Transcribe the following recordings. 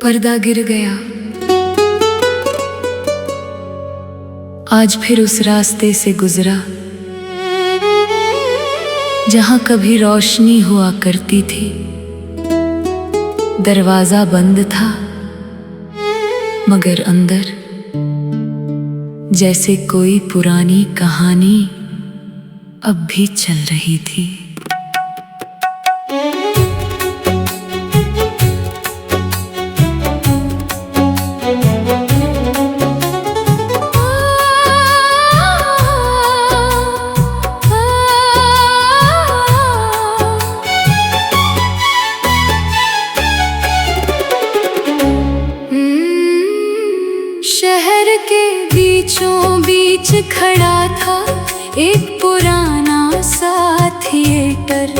पर्दा गिर गया। आज फिर उस रास्ते से गुजरा जहां कभी रोशनी हुआ करती थी। दरवाजा बंद था मगर अंदर जैसे कोई पुरानी कहानी अब भी चल रही थी। शहर के बीचों बीच खड़ा था एक पुराना सा थिएटर।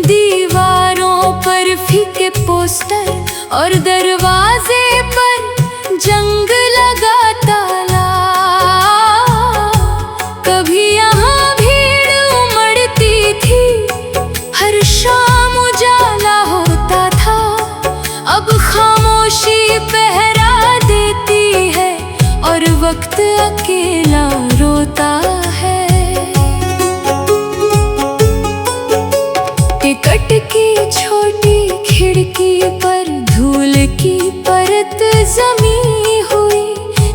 दीवारों पर फीके पोस्टर और दरवाजे पर जंग लगा ताला। कभी यहाँ भीड़ उमड़ती थी, हर शाम उजाला होता था। अब खामोशी पहरा देती है और वक्त अकेला रोता है। टिकट की छोटी खिड़की पर धूल की परत जमी हुई।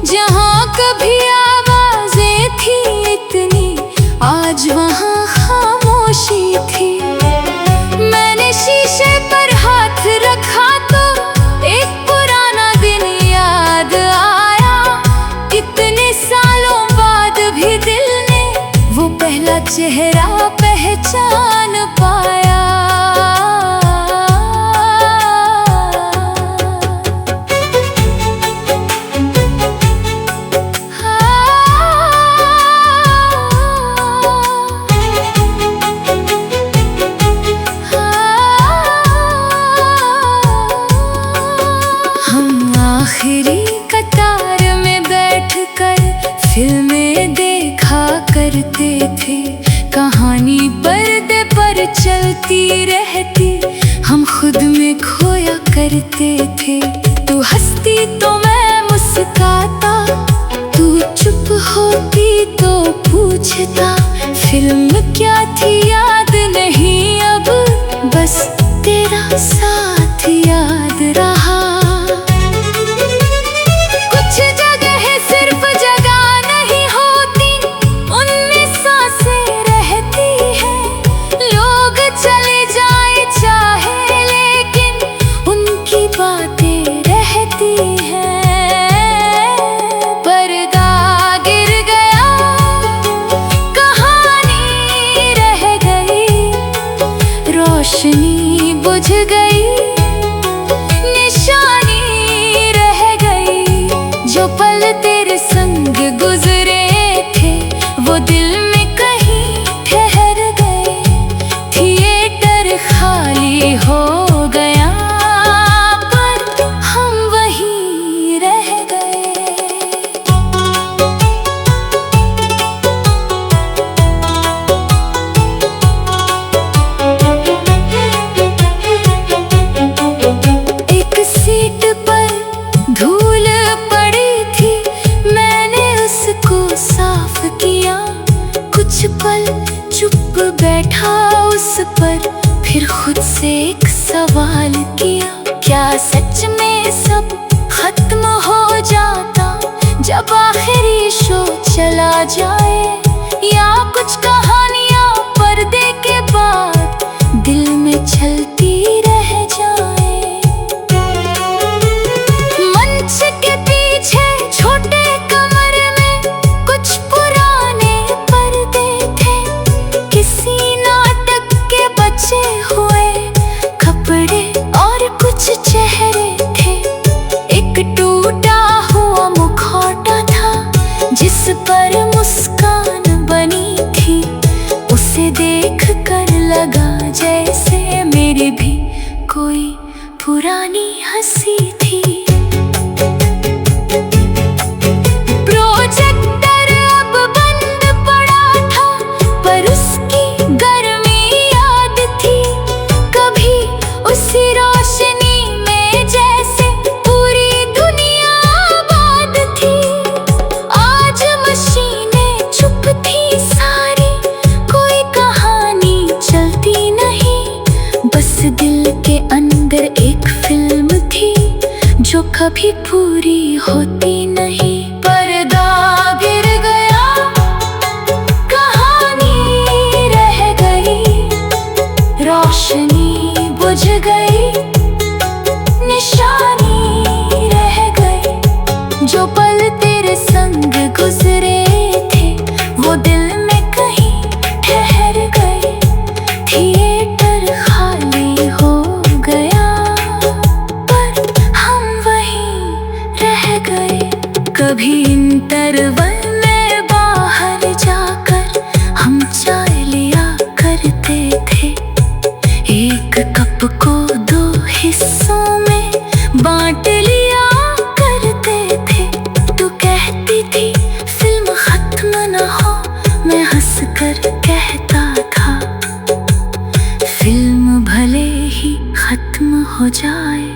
जहाँ कभी आवाजें थी इतनी, आज वहाँ खामोशी थी। मैंने शीशे पर हाथ रखा तो एक पुराना दिन याद आया। इतने सालों बाद भी दिल ने वो पहला चेहरा पहचान पाया। हम आखिरी कतार में बैठकर फिल्में देखा करते थे। कहानी पर्दे पर चलती रहती, हम खुद में खोया करते थे। तू हंसती तो मैं मुस्कुराता, तू चुप होती तो पूछता फिल्म क्या थी याद नहीं अब, बस तेरा साथ याद रहा। कुछ जगह सिर्फ जगह नहीं होती, उनमें सांसें रहती हैं। लोग चले जाए चाहे लेकिन उनकी बातें रहती हैं। पर्दा गिर गया, कहानी रह गई, रोशनी बुझ गई, निशानी रह गई। जो पल तेरे संग गुजरे थे वो दिल में कहीं ठहर गए। थिएटर खाली हो गया पर हम वहीं रह गए। एक सीट पर धूल पड़ी थी, मैंने उसको साफ किया। कुछ पल चुप बैठा उस पर, फिर खुद से एक सवाल किया, क्या सच में सब खत्म हो जाता जब आखिरी शो चला जाए, या कुछ कहानियां पर्दे के बाद दिल में चलती रह जाए। मंच के पीछे छोटे कमरे में कुछ पुराने पर्दे थे। किसी नाटक के बचे हुए कपड़े और कुछ चेहरे थे। एक टूटा हुआ मुखौटा था जिस पर मुस्कान बनी थी। उसे देख कर लगा जैसे मेरी भी कोई पुरानी हंसी थी। प्रोजेक्टर अब बंद पड़ा था पर उसकी कभी पूरी होती नहीं। पर्दा गिर गया, कहानी रह गई, रोशनी बुझ गई, निशानी रह गई। जो पल तेरे संग गुजरे थे वो दिल में कहीं ठहर गए। थिएटर खाली हो गया पर हम वहीं रह गए। कभी इंटरवल में बाहर जाकर हम चाय लिया करते थे। एक कप को दो हिस्सों में बांट लिया करते थे। तू कहती थी फिल्म खत्म न हो, मैं हंस कर कहता था फिल्म भले ही खत्म हो जाए,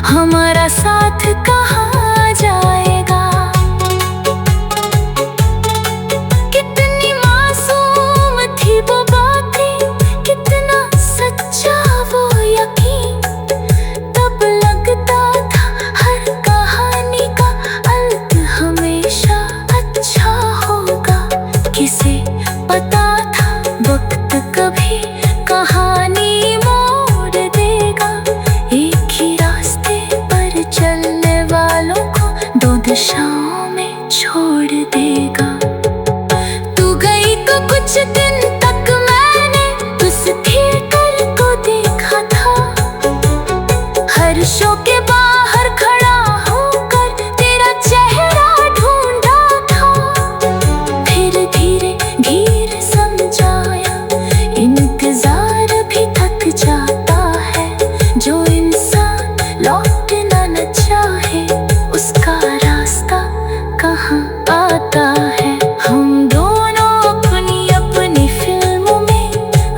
हमारा साथ कहाँ जाएगा। कितनी मासूम थी वो बातें, कितना सच्चा वो यकीन। तब लगता था हर कहानी का अंत हमेशा अच्छा होगा। किसे पता था वक्त कभी कहानी मोड़ देगा। एक ही रास्ते पर चलने वालों को दो दिशाओं में छोड़ देगा। तू गई तो कुछ दिन तक मैंने उस थिएटर को देखा था। हर शो के बाहर खड़ा होकर तेरा चेहरा ढूंढा था। फिर धीरे धीरे समझाया इंतजार भी थक जाता है। जो इंसान लौटना न चाहे उसका रास्ता कहाँ आता है। हम दोनों अपनी अपनी फिल्मों में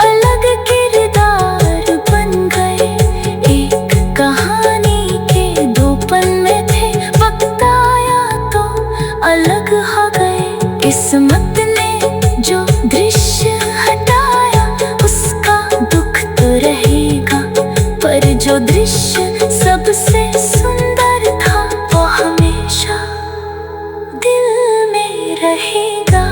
अलग किरदार बन गए। एक कहानी के दो पन्ने थे, वक्त आया तो अलग हो गए। किस्मत ने जो दृश्य हटाया उसका दुख तो रहेगा, पर जो दृश्य सबसे सुंदर था वो हमेशा दिल में रहेगा।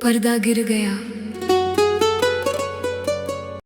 पर्दा गिर गया,